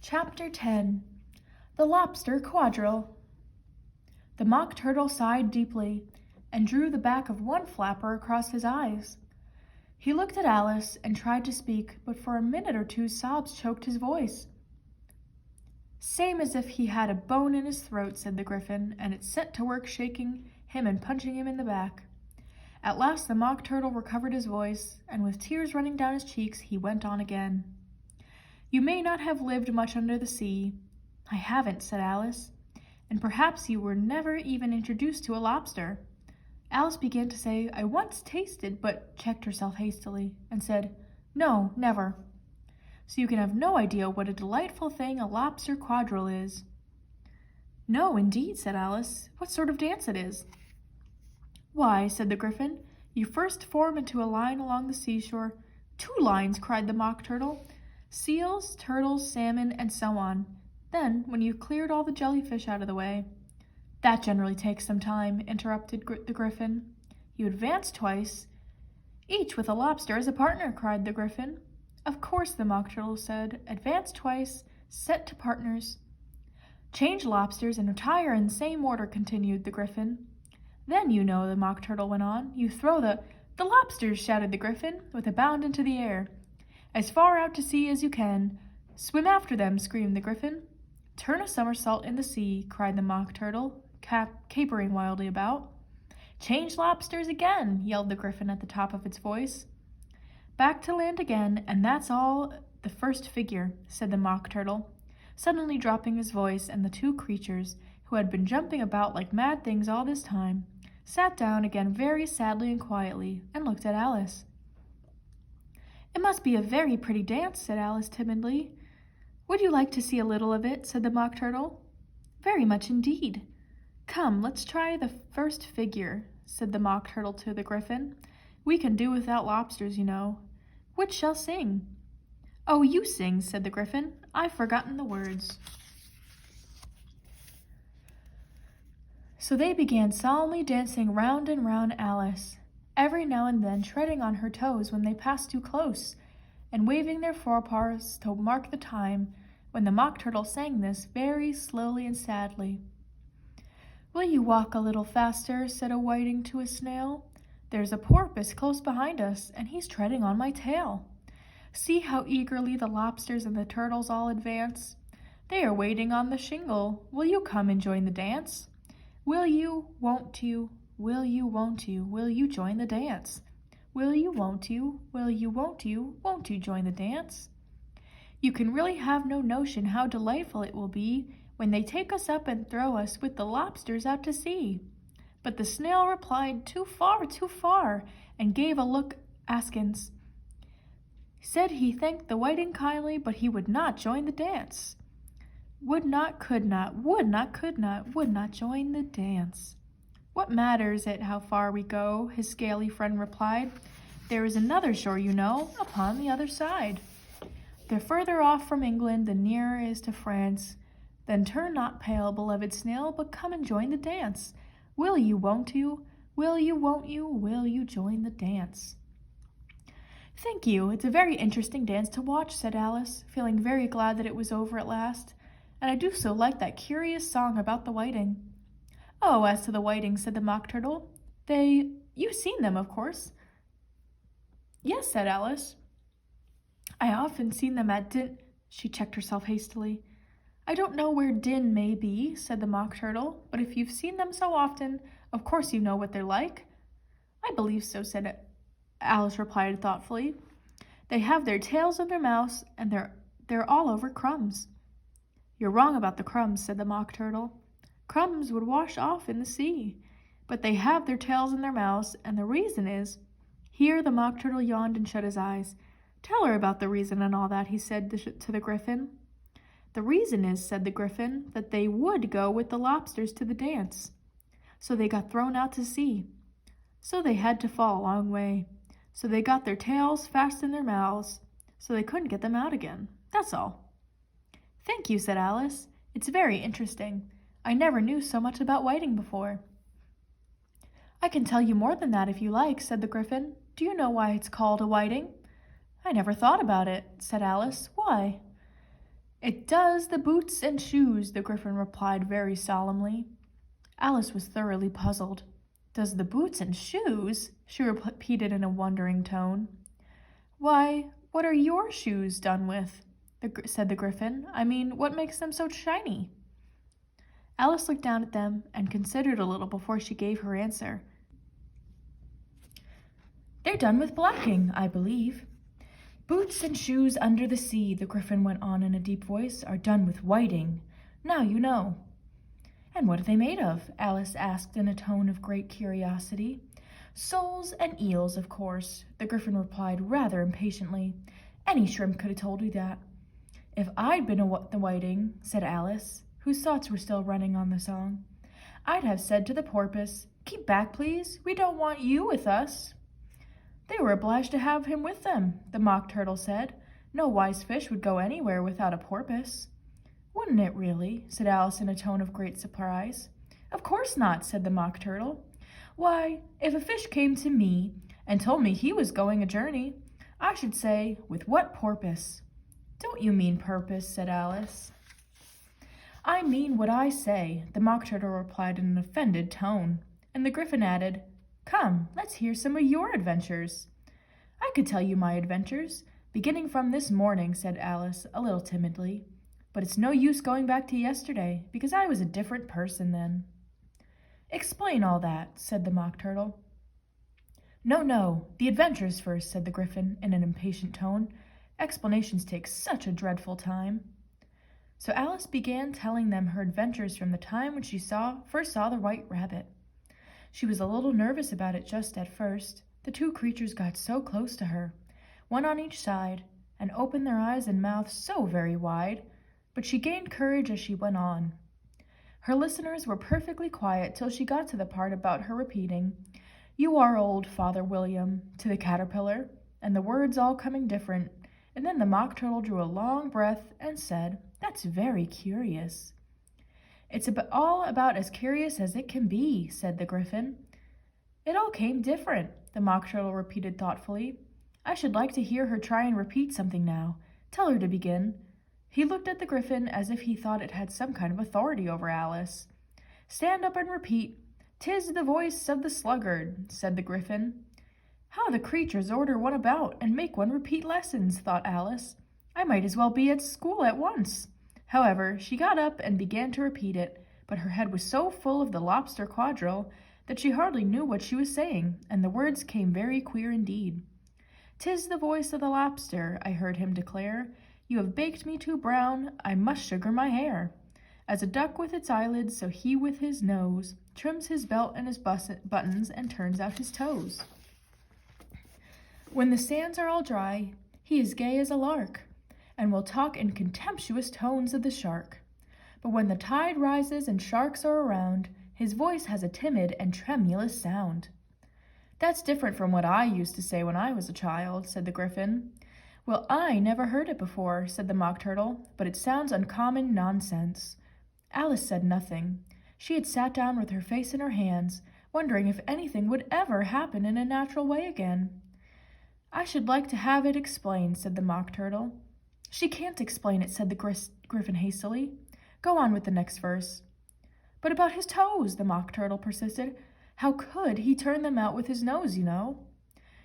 Chapter 10 The Lobster Quadrille. The Mock Turtle sighed deeply and drew the back of one flapper across his eyes. He looked at Alice and tried to speak, but for a minute or two sobs choked his voice. "Same as if he had a bone in his throat," said the Gryphon, and it set to work shaking him and punching him in the back. At last the Mock Turtle recovered his voice, and with tears running down his cheeks, he went on again. "You may not have lived much under the sea." "I haven't," said Alice. "And perhaps you were never even introduced to a lobster." Alice began to say, "I once tasted," but checked herself hastily and said, "No, never." "So you can have no idea what a delightful thing a lobster quadrille is." "No, indeed," said Alice. "What sort of dance it is?" "Why," said the Gryphon, "you first form into a line along the seashore." "Two lines," cried the Mock Turtle. "Seals, turtles, salmon, and so on. Then, when you've cleared all the jellyfish out of the way—" "That generally takes some time," interrupted the Gryphon. "You advance twice." "Each with a lobster as a partner," cried the Gryphon. "Of course," the Mock Turtle said. "Advance twice, set to partners." "Change lobsters and retire in the same order," continued the Gryphon. "Then, you know," the Mock Turtle went on, "you throw the—" "The lobsters!" shouted the Gryphon, with a bound into the air. "As far out to sea as you can." "Swim after them!" screamed the Gryphon. "Turn a somersault in the sea," cried the Mock Turtle, capering wildly about. "Change lobsters again!" yelled the Gryphon at the top of its voice. "Back to land again, and that's all the first figure," said the Mock Turtle, suddenly dropping his voice, and the two creatures, who had been jumping about like mad things all this time, sat down again very sadly and quietly, and looked at Alice. "It must be a very pretty dance," said Alice timidly. "Would you like to see a little of it?" said the Mock Turtle. "Very much indeed." "Come, let's try the first figure," said the Mock Turtle to the Gryphon. "We can do without lobsters, you know. Which shall sing?" "Oh, you sing," said the Gryphon. "I've forgotten the words." So they began solemnly dancing round and round Alice, every now and then treading on her toes when they passed too close, and waving their forepaws to mark the time when the Mock Turtle sang this very slowly and sadly. "Will you walk a little faster?" said a whiting to a snail. "There's a porpoise close behind us, and he's treading on my tail. See how eagerly the lobsters and the turtles all advance. They are waiting on the shingle. Will you come and join the dance? Will you, won't you, will you, won't you, will you join the dance? Will you, won't you, will you, won't you join the dance?" You can really have no notion how delightful it will be when they take us up and throw us with the lobsters out to sea. But the snail replied, "Too far," and gave a look askance. Said he thanked the whiting kindly, but he would not join the dance. Would not, could not, would not, could not, would not join the dance. "What matters it how far we go?" his scaly friend replied. "There is another shore, you know, upon the other side. The further off from England, the nearer is to France. Then turn not pale, beloved snail, but come and join the dance. Will you, won't you, will you, won't you, will you join the dance?" "Thank you, it's a very interesting dance to watch," said Alice, feeling very glad that it was over at last. "And I do so like that curious song about the whiting." "Oh, as to the whiting," said the Mock Turtle, you've seen them, of course." "Yes," said Alice. "I often seen them at She checked herself hastily. "I don't know where Din may be," said the Mock Turtle, "but if you've seen them so often, of course you know what they're like." "I believe so," said Alice replied thoughtfully. "They have their tails in their mouths, and they're all over crumbs." "You're wrong about the crumbs," said the Mock Turtle. "Crumbs would wash off in the sea. But they have their tails in their mouths, and the reason is—" Here the Mock Turtle yawned and shut his eyes. "Tell her about the reason and all that," he said to the Gryphon. "The reason is," said the Gryphon, "that they would go with the lobsters to the dance. So they got thrown out to sea. So they had to fall a long way. So they got their tails fast in their mouths. So they couldn't get them out again. That's all." "Thank you," said Alice. "It's very interesting. I never knew so much about whiting before." "I can tell you more than that if you like," said the Gryphon. "Do you know why it's called a whiting?" "I never thought about it," said Alice. "Why?" It does the boots and shoes, the Gryphon replied very solemnly. Alice was thoroughly puzzled. Does the boots and shoes? She repeated in a wondering tone. Why, what are your shoes done with? Said the Gryphon. I mean, what makes them so shiny? Alice looked down at them and considered a little before she gave her answer. They're done with blacking, I believe. Boots and shoes under the sea, the Gryphon went on in a deep voice, are done with whiting. Now you know. And what are they made of? Alice asked in a tone of great curiosity. Soles and eels, of course, the Gryphon replied rather impatiently. Any shrimp could have told you that. If I'd been the whiting, said Alice, whose thoughts were still running on the song, I'd have said to the porpoise, keep back, please, we don't want you with us. They were obliged to have him with them, the Mock Turtle said. No wise fish would go anywhere without a porpoise. Wouldn't it really? Said Alice in a tone of great surprise. Of course not, said the Mock Turtle. Why, if a fish came to me and told me he was going a journey, I should say, with what porpoise? Don't you mean purpose, said Alice. I mean what I say, the Mock Turtle replied in an offended tone, and the Gryphon added, Come, let's hear some of your adventures. I could tell you my adventures, beginning from this morning, said Alice, a little timidly. But it's no use going back to yesterday, because I was a different person then. Explain all that, said the Mock Turtle. No, the adventures first, said the Gryphon in an impatient tone. Explanations take such a dreadful time. So Alice began telling them her adventures from the time when she first saw the White Rabbit. She was a little nervous about it just at first. The two creatures got so close to her, one on each side, and opened their eyes and mouths so very wide, but she gained courage as she went on. Her listeners were perfectly quiet till she got to the part about her repeating, You are old, Father William, to the caterpillar, and the words all coming different, and then the Mock Turtle drew a long breath and said, That's very curious. It's all about as curious as it can be, said the Gryphon. It all came different, the Mock Turtle repeated thoughtfully. I should like to hear her try and repeat something now. Tell her to begin. He looked at the Gryphon as if he thought it had some kind of authority over Alice. Stand up and repeat. 'Tis the voice of the sluggard, said the Gryphon. How the creatures order one about and make one repeat lessons, thought Alice. I might as well be at school at once. However, she got up and began to repeat it, but her head was so full of the lobster quadrille that she hardly knew what she was saying, and the words came very queer indeed. 'Tis the voice of the lobster, I heard him declare. You have baked me too brown, I must sugar my hair. As a duck with its eyelids, so he with his nose trims his belt and his buttons and turns out his toes. When the sands are all dry, he is gay as a lark, and will talk in contemptuous tones of the shark. But when the tide rises and sharks are around, his voice has a timid and tremulous sound. That's different from what I used to say when I was a child, said the Gryphon. Well, I never heard it before, said the Mock Turtle, but it sounds uncommon nonsense. Alice said nothing. She had sat down with her face in her hands, wondering if anything would ever happen in a natural way again. I should like to have it explained, said the Mock Turtle. She can't explain it, said the Gryphon hastily. Go on with the next verse. But about his toes, the Mock Turtle persisted. How could he turn them out with his nose, you know?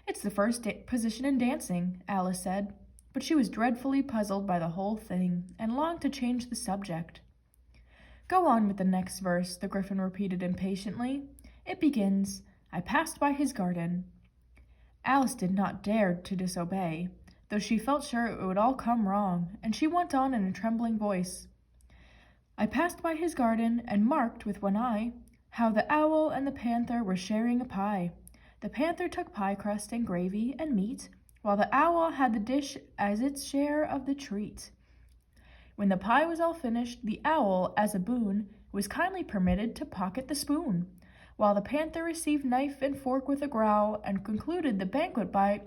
It's the first position in dancing, Alice said, but she was dreadfully puzzled by the whole thing and longed to change the subject. Go on with the next verse, the Gryphon repeated impatiently. It begins, I passed by his garden. Alice did not dare to disobey, though she felt sure it would all come wrong, and she went on in a trembling voice. I passed by his garden and marked with one eye how the owl and the panther were sharing a pie. The panther took pie crust and gravy and meat, while the owl had the dish as its share of the treat. When the pie was all finished, the owl, as a boon, was kindly permitted to pocket the spoon, while the panther received knife and fork with a growl and concluded the banquet by—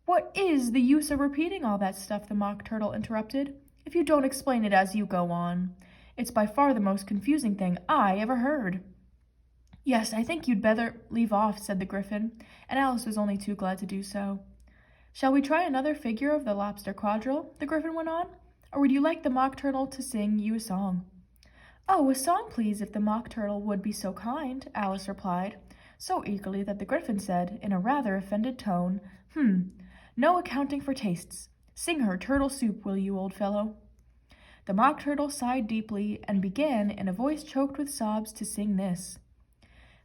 What is the use of repeating all that stuff, the Mock Turtle interrupted, if you don't explain it as you go on? It's by far the most confusing thing I ever heard. Yes, I think you'd better leave off, said the Gryphon, and Alice was only too glad to do so. Shall we try another figure of the lobster quadrille? The Gryphon went on. or would you like the Mock Turtle to sing you a song?" "Oh, a song, please, if the Mock Turtle would be so kind," Alice replied, so eagerly that the Gryphon said, in a rather offended tone, "No accounting for tastes. Sing her turtle soup, will you, old fellow?" The Mock Turtle sighed deeply and began, in a voice choked with sobs, to sing this: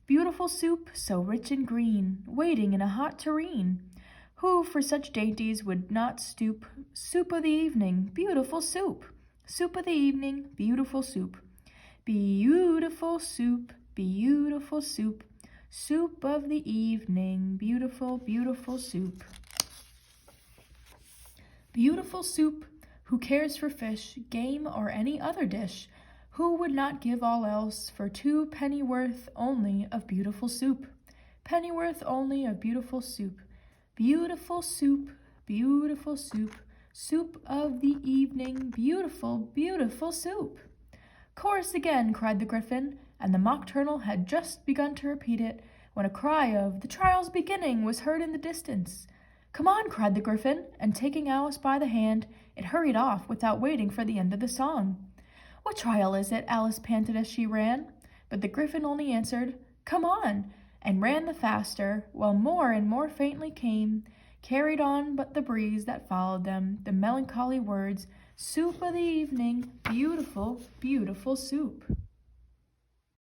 "Beautiful soup, so rich and green, waiting in a hot tureen. Who for such dainties would not stoop? Soup of the evening, beautiful soup. Soup of the evening, beautiful soup. Beautiful soup, beautiful soup. Soup of the evening, beautiful, beautiful soup." Beautiful soup, who cares for fish, game, or any other dish? Who would not give all else for 2 pennyworth only of beautiful soup? Pennyworth only of beautiful soup. Beautiful soup, beautiful soup. Soup of the evening, beautiful, beautiful soup. "Chorus again," cried the Gryphon, and the Mock Turtle had just begun to repeat it when a cry of "The trial's beginning" was heard in the distance. "Come on," cried the Gryphon, and taking Alice by the hand, it hurried off without waiting for the end of the song. "What trial is it?" Alice panted as she ran, but the Gryphon only answered, "Come on," and ran the faster, while more and more faintly came, carried on but the breeze that followed them, the melancholy words, "Soup of the evening, beautiful, beautiful soup."